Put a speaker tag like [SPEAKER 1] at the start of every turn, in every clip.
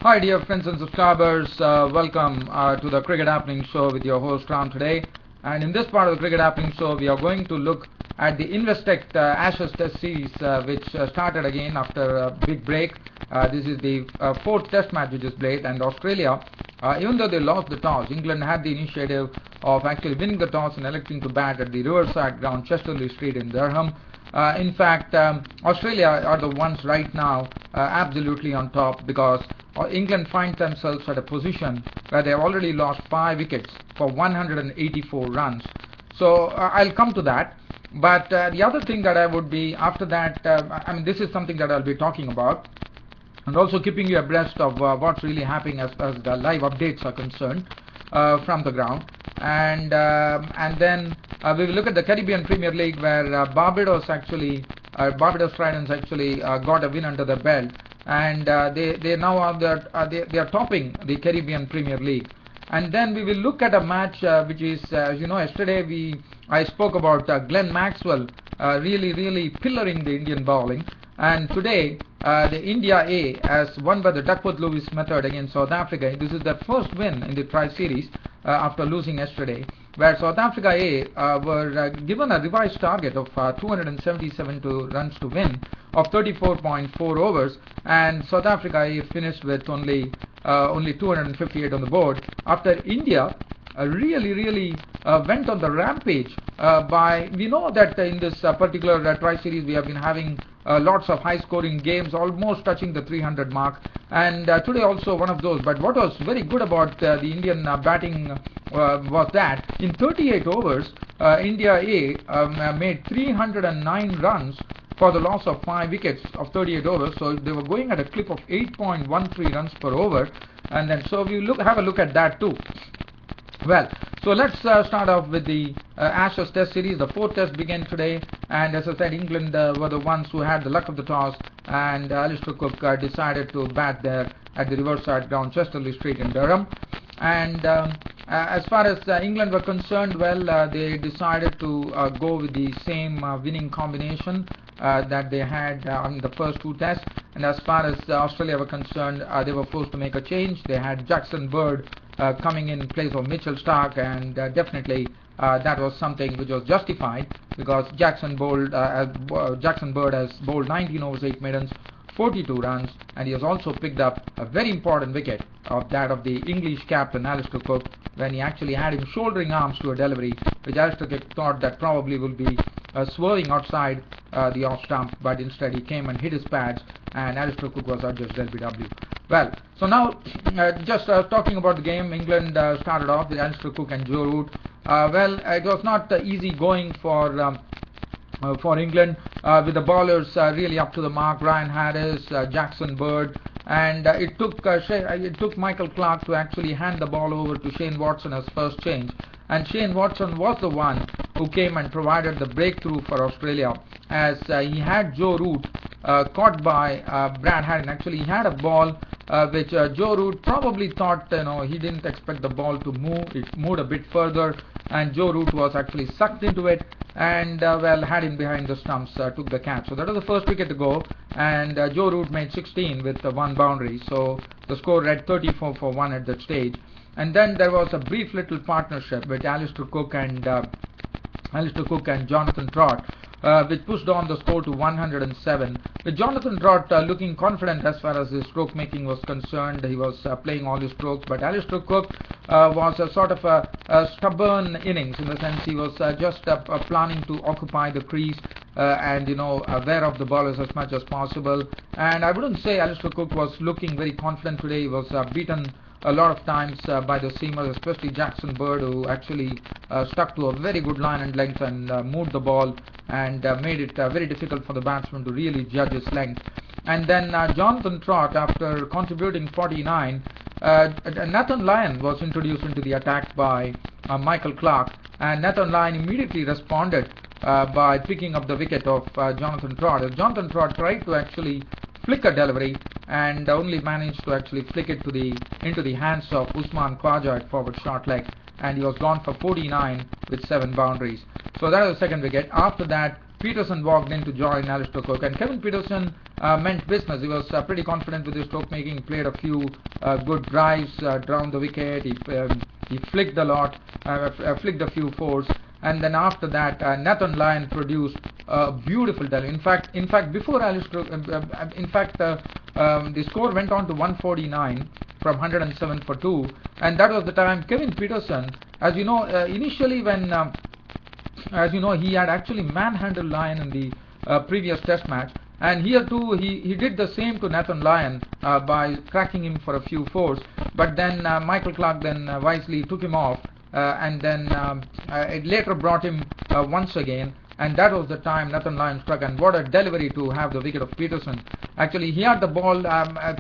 [SPEAKER 1] Hi dear friends and subscribers, welcome to the Cricket Happening Show with your host Ram today. And in this part of the Cricket Happening Show, we are going to look at the Investec Ashes Test Series, which started again after a big break. This is the fourth Test match which is played, and Australia, even though they lost the toss, England had the initiative of actually winning the toss and electing to bat at the Riverside ground, Chesterley Street in Durham. In fact, Australia are the ones right now absolutely on top, because England find themselves at a position where they have already lost 5 wickets for 184 runs. So I'll come to that. But the other thing that I would be after that, this is something that I'll be talking about, and also keeping you abreast of what's really happening as far as the live updates are concerned from the ground. And then we will look at the Caribbean Premier League, where Barbados Trident actually got a win under the belt, and they now are they are topping the Caribbean Premier League. And then we will look at a match which is, yesterday I spoke about Glenn Maxwell really pillaring the Indian bowling, and today the India A has won by the Duckworth method against South Africa. This is their first win in the Tri-Series after losing yesterday, where South Africa A were given a revised target of 277 runs to win of 34.4 overs, and South Africa A finished with only 258 on the board, after India really went on the rampage. We know that in this particular Tri-Series we have been having lots of high-scoring games, almost touching the 300 mark, and today also one of those. But what was very good about the Indian batting was that in 38 overs, India A made 309 runs for the loss of 5 wickets of 38 overs. So they were going at a clip of 8.13 runs per over, and then so we have a look at that too. Well, so let's start off with the Ashes Test Series. The fourth test began today, and as I said, England were the ones who had the luck of the toss, and Alistair Cook decided to bat there at the Riverside ground, Chesterley Street in Durham. And as far as England were concerned, well, they decided to go with the same winning combination that they had on the first 2 tests. And as far as Australia were concerned, they were forced to make a change. They had Jackson Bird coming in place of Mitchell Starc, and definitely that was something which was justified, because Jackson Bird has bowled 19 overs 8 maidens, 42 runs, and he has also picked up a very important wicket of that of the English captain Alistair Cook, when he actually had him shouldering arms to a delivery which Alistair Cook thought that probably will be swerving outside the off stump, but instead he came and hit his pads, and Alistair Cook was adjudged LBW. Well, so now just talking about the game, England started off with Alistair Cook and Joe Root. Well, it was not easy going for England, with the bowlers really up to the mark. Ryan Harris, Jackson Bird, and it took Michael Clarke to actually hand the ball over to Shane Watson as first change, and Shane Watson was the one who came and provided the breakthrough for Australia, as he had Joe Root caught by Brad Haddin. Actually, he had a ball which Joe Root probably thought, he didn't expect the ball to move. It moved a bit further, and Joe Root was actually sucked into it, and Haddin behind the stumps took the catch. So that was the first wicket to go, and Joe Root made 16 with 1 boundary. So the score read 34 for 1 at that stage. And then there was a brief little partnership with Alistair Cook and Jonathan Trott, which pushed on the score to 107, with Jonathan Trott looking confident as far as his stroke making was concerned. He was playing all his strokes, but Alistair Cook was a sort of a stubborn innings, in the sense he was just planning to occupy the crease and aware of the bowlers as much as possible. And I wouldn't say Alistair Cook was looking very confident today. He was beaten a lot of times by the seamers, especially Jackson Bird, who actually stuck to a very good line and length and moved the ball and made it very difficult for the batsman to really judge his length. And then Jonathan Trott, after contributing 49, Nathan Lyon was introduced into the attack by Michael Clarke, and Nathan Lyon immediately responded by picking up the wicket of Jonathan Trott. Jonathan Trott tried to actually flick a delivery and only managed to actually flick it into the hands of Usman Khawaja at forward short leg, and he was gone for 49 with 7 boundaries. So that was the second wicket. After that, Peterson walked in to join Alistair Cook, and Kevin Peterson meant business. He was pretty confident with his stroke making. He played a few good drives down the wicket. He flicked a lot, flicked a few fours, and then after that, Nathan Lyon produced a beautiful delivery. In fact, before Alistair, the score went on to 149 from 107 for 2, and that was the time Kevin Peterson, as you know, initially when he had actually manhandled Lyon in the previous Test match, and here too he did the same to Nathan Lyon by cracking him for a few fours. But then Michael Clarke then wisely took him off, and then it later brought him once again. And that was the time Nathan Lyon struck, and what a delivery to have the wicket of Peterson. Actually, he had the ball.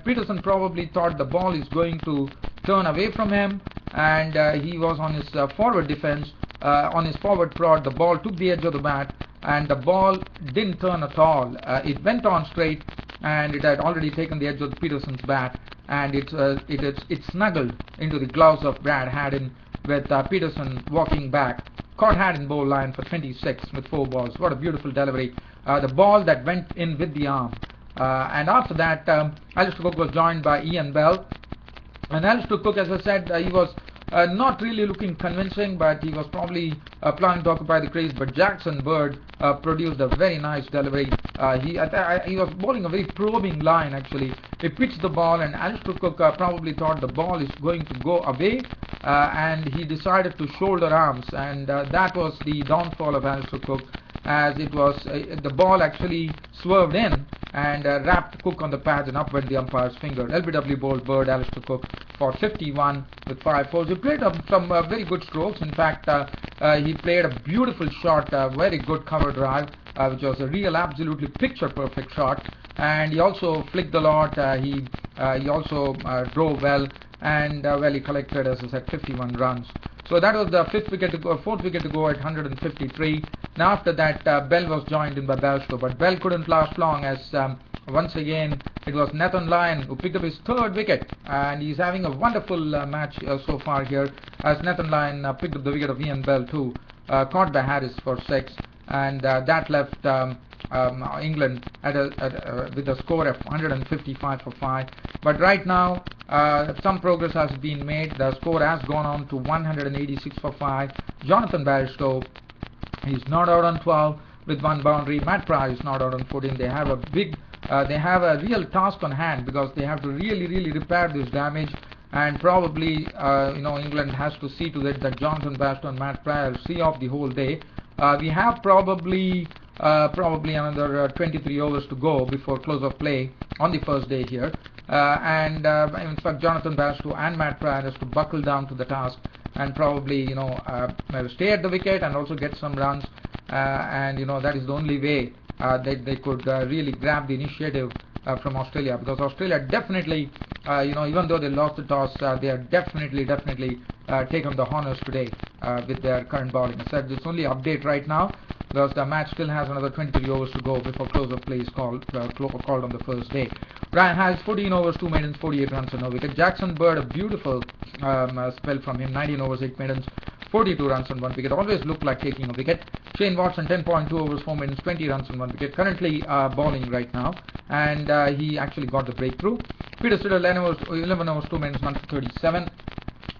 [SPEAKER 1] Peterson probably thought the ball is going to turn away from him, and he was on his forward defense, on his forward prod. The ball took the edge of the bat, and the ball didn't turn at all. It went on straight, and it had already taken the edge of Peterson's bat, and it snuggled into the gloves of Brad Haddin, with Peterson walking back. Caught Haddin bowl Lyon for 26 with 4 balls. What a beautiful delivery. The ball that went in with the arm. And after that, Alistair Cook was joined by Ian Bell. And Alistair Cook, as I said, he was not really looking convincing, but he was probably planning to occupy the crease. But Jackson Bird produced a very nice delivery. He was bowling a very probing line, actually. He pitched the ball, and Alistair Cook probably thought the ball is going to go away, and he decided to shoulder arms, and that was the downfall of Alistair Cook, as it was the ball actually swerved in and wrapped Cook on the pads, and up went the umpire's finger. LBW bowled Bird Alistair Cook for 51 with 5 fours. He played some very good strokes. In fact, he played a beautiful shot, very good cover drive, which was a real absolutely picture perfect shot, and he also flicked a lot. He also drove well, and he collected, as I said, 51 runs. So that was the fourth wicket to go at 153. Now after that, Bell was joined in by Bairstow, but Bell couldn't last long, as once again it was Nathan Lyon who picked up his 3rd wicket, and he's having a wonderful match so far here, as Nathan Lyon picked up the wicket of Ian Bell too, caught by Harris for 6, and that left England with a score of 155 for 5. But right now some progress has been made. The score has gone on to 186 for 5. Jonathan Bairstow, he's not out on 12 with 1 boundary. Matt Pryor is not out on 14. They have a real task on hand, because they have to really repair this damage, and probably England has to see to it that Jonathan Bairstow and Matt Pryor see off the whole day. We have probably another 23 overs to go before close of play on the first day here, and in fact Jonathan Bairstow and Matt Pryor has to buckle down to the task, and probably stay at the wicket and also get some runs, and that is the only way they could really grab the initiative from Australia, because Australia definitely, even though they lost the toss, they are definitely taken the honours today with their current bowling. I said it's only update right now, because the match still has another 23 overs to go before close of play is called on the first day. Ryan has 14 overs, 2 maidens, 48 runs and no wicket. Jackson Bird, a beautiful spell from him, 19 overs, 8 maidens, 42 runs and 1 wicket. Always looked like taking a wicket. Shane Watson, 10.2 overs, 4 maidens, 20 runs and 1 wicket. Currently bowling right now, and he actually got the breakthrough. Peter Siddle, 11 overs, 2 maidens, 1 for 37.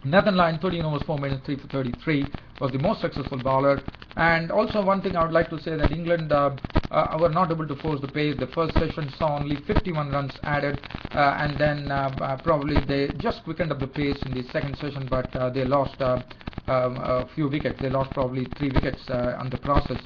[SPEAKER 1] Nathan Lyon, 13 overs, 4 maidens, 3 for 33, was the most successful bowler. And also one thing I would like to say, that England were not able to force the pace. The first session saw only 51 runs added, and then probably they just quickened up the pace in the second session, but they lost a few wickets. They lost probably 3 wickets on the process.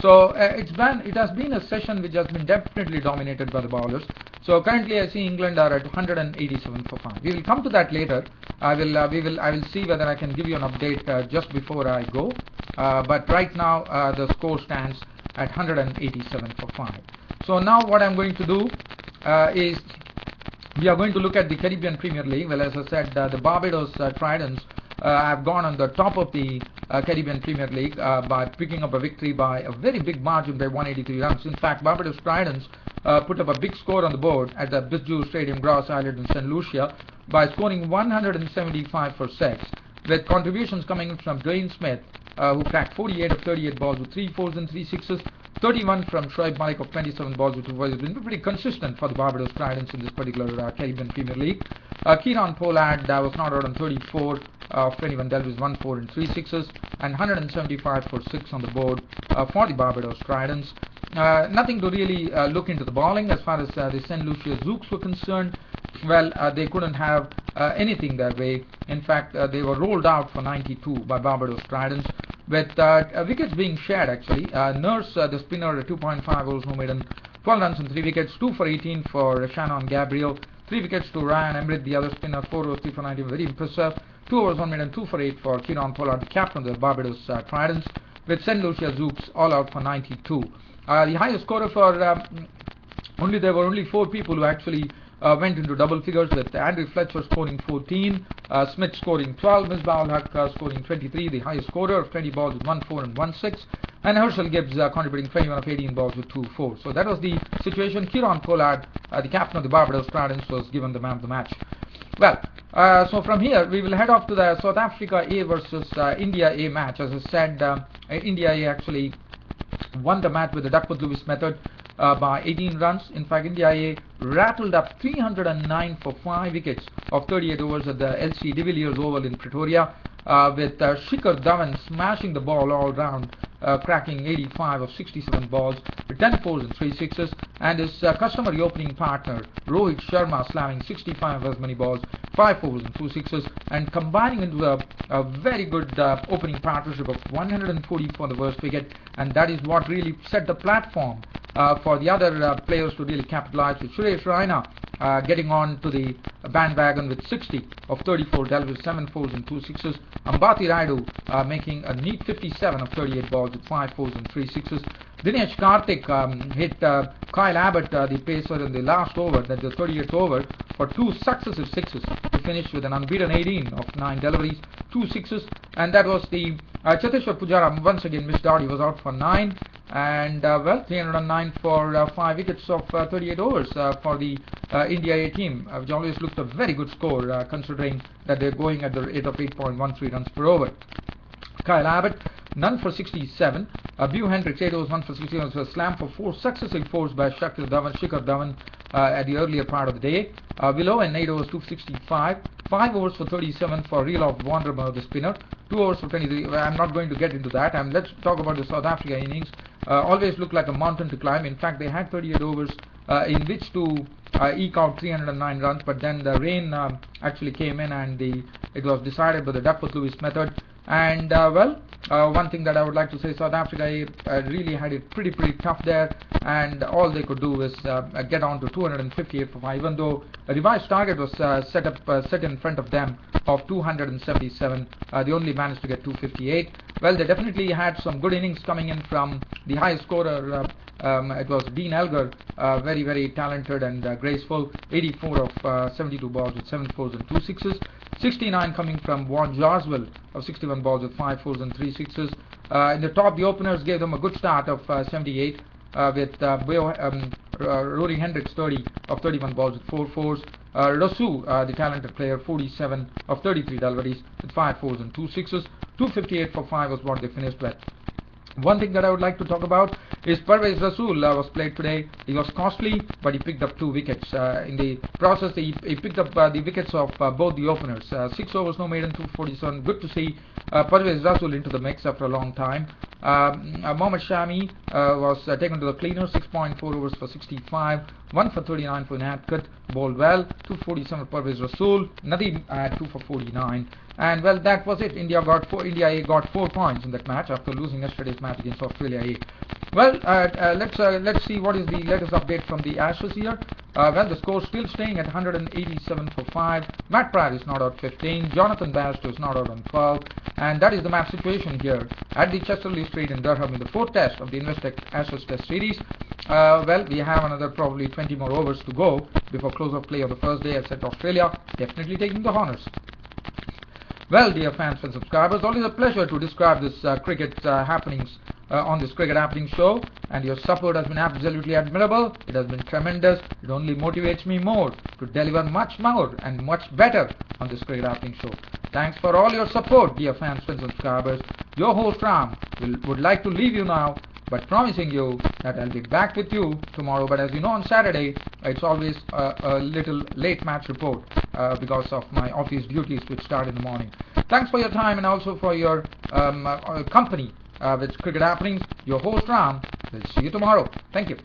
[SPEAKER 1] So it has been a session which has been definitely dominated by the bowlers. So currently I see England are at 187 for 5. We will come to that later. I will see whether I can give you an update just before I go. But right now the score stands at 187 for 5. So now what I'm going to do is we are going to look at the Caribbean Premier League. Well, as I said, the Barbados Tridents have gone on the top of the Caribbean Premier League by picking up a victory by a very big margin by 183 runs. In fact, Barbados Tridents put up a big score on the board at the Bisju Stadium, Grouse Island in St. Lucia, by scoring 175 for 6, with contributions coming from Dwayne Smith, who cracked 48 of 38 balls with 3 fours and 3 sixes. 31 from Shoaib Malik of 27 balls with 2 fours. It's been pretty consistent for the Barbados Tridents in this particular Caribbean Premier League. Kieran Pollard was not out on 34 of 21 dealt with 1 4 and 3 sixes, and 175 for 6 on the board for the Barbados Tridents. Nothing to really look into the bowling as far as the St. Lucia Zouks were concerned. Well, they couldn't have anything their way. In fact, they were rolled out for 92 by Barbados Tridents, with wickets being shared actually. Nurse, the spinner, 2.5 overs, no maiden, 12 runs and 3 wickets, 2 for 18 for Shannon Gabriel, 3 wickets to Ryan Emrit, the other spinner, 4 overs, 3 for 19, very impressive. 2 overs, 1 maiden, 2 for 8 for Kieran Pollard, the captain of the Barbados Tridents, with St. Lucia Zouks all out for 92. The highest scorer for there were only 4 people who actually went into double figures, with Andrew Fletcher scoring 14, Smith scoring 12, Misbah Haq scoring 23, the highest scorer of 20 balls with 1 4 and 1 6, and Herschel Gibbs contributing 21 of 18 balls with 2 4. So that was the situation. Kieran Pollard, the captain of the Barbados Tridents, was given the man of the match. Well, so from here we will head off to the South Africa A versus India A match. As I said, India A actually won the match with the Duckworth Lewis method by 18 runs. In fact, India A rattled up 309 for 5 wickets of 38 overs at the LC de Villiers Oval in Pretoria, with Shikhar Dhawan smashing the ball all round, cracking 85 of 67 balls with 10 fours and 3 sixes, and his customary opening partner Rohit Sharma slamming 65 of as many balls, 5 fours and 2 sixes, and combining into a very good opening partnership of 140 for the first wicket, and that is what really set the platform for the other players to really capitalize, with Suresh Raina getting on to the bandwagon with 60 of 34 dealt with 7 fours and 2 sixes. Ambati Raidu making a neat 57 of 38 balls with 5 fours and 3 sixes. Dinesh Karthik hit Kyle Abbott, the pacer, in the last over, that the 38th over, for 2 successive sixes to finish with an unbeaten 18 of 9 deliveries, 2 sixes, and that was the Cheteshwar Pujara once again missed out. He was out for 9, and well, 309 for 5 wickets of 38 overs for the India A team, which always looked a very good score considering that they're going at the rate of 8.13 runs per over. Kyle Abbott, none for 67. Bew Hendricks, 8 overs, 1 for 61, was a slam for 4 successive fours by Shikhar Dhawan at the earlier part of the day. Will Owen, 8 overs, 2 for 65. 5 overs for 37 for Real of Wandermer, the spinner. 2 overs for 23. I'm not going to get into that. Let's talk about the South Africa innings. Always looked like a mountain to climb. In fact, they had 38 overs in which to eke out 309 runs, but then the rain actually came in, and it was decided by the Duckworth Lewis method. And well, one thing that I would like to say, South Africa really had it pretty tough there, and all they could do was get on to 258 for 5, even though a revised target was set in front of them of 277. They only managed to get 258. Well, they definitely had some good innings coming in from the highest scorer. It was Dean Elgar, very talented and graceful, 84 of 72 balls with 7 fours and 2 sixes. 69 coming from Warren Jarswell of 61 balls with 5 fours and 3 sixes. In the top, the openers gave them a good start of 78 with Rory Hendricks, 30 of 31 balls with 4 fours. Rasu, the talented player, 47 of 33 deliveries with 5 fours and 2 sixes. 258 for 5 was what they finished with. One thing that I would like to talk about is Parvez Rasool was played today. He was costly, but he picked up 2 wickets. In the process, he picked up the wickets of both the openers. 6 overs, no maiden, 247. Good to see Parvez Rasool into the mix after a long time. Mohammad Shami was taken to the cleaner, 6.4 overs for 65, 1 for 39 for Natkat, bowled well, 247 for Parvez Rasool, Nadeem at 2 for 49. And well, that was it. India A got 4 points in that match after losing yesterday's match against Australia A. Well, let's see what is the latest update from the Ashes here. Well, the score still staying at 187 for 5. Matt Pryor is not out 15. Jonathan Bairstow is not out on 12. And that is the match situation here at the Chesterley Street in Durham in the 4th test of the Investec Ashes Test Series. Well, we have another probably 20 more overs to go before close of play of the first day. I said Australia definitely taking the honours. Well, dear fans and subscribers, always a pleasure to describe this cricket happenings on this Cricket Happening show, and your support has been absolutely admirable. It has been tremendous. It only motivates me more to deliver much more and much better on this Cricket Happening show. Thanks for all your support, dear fans and subscribers. Your host Ram would like to leave you now but promising you that I'll be back with you tomorrow. But as you know, on Saturday it's always a little late match report because of my office duties which start in the morning. Thanks for your time and also for your company with Cricket Happenings. Your host Ram. We'll see you tomorrow. Thank you.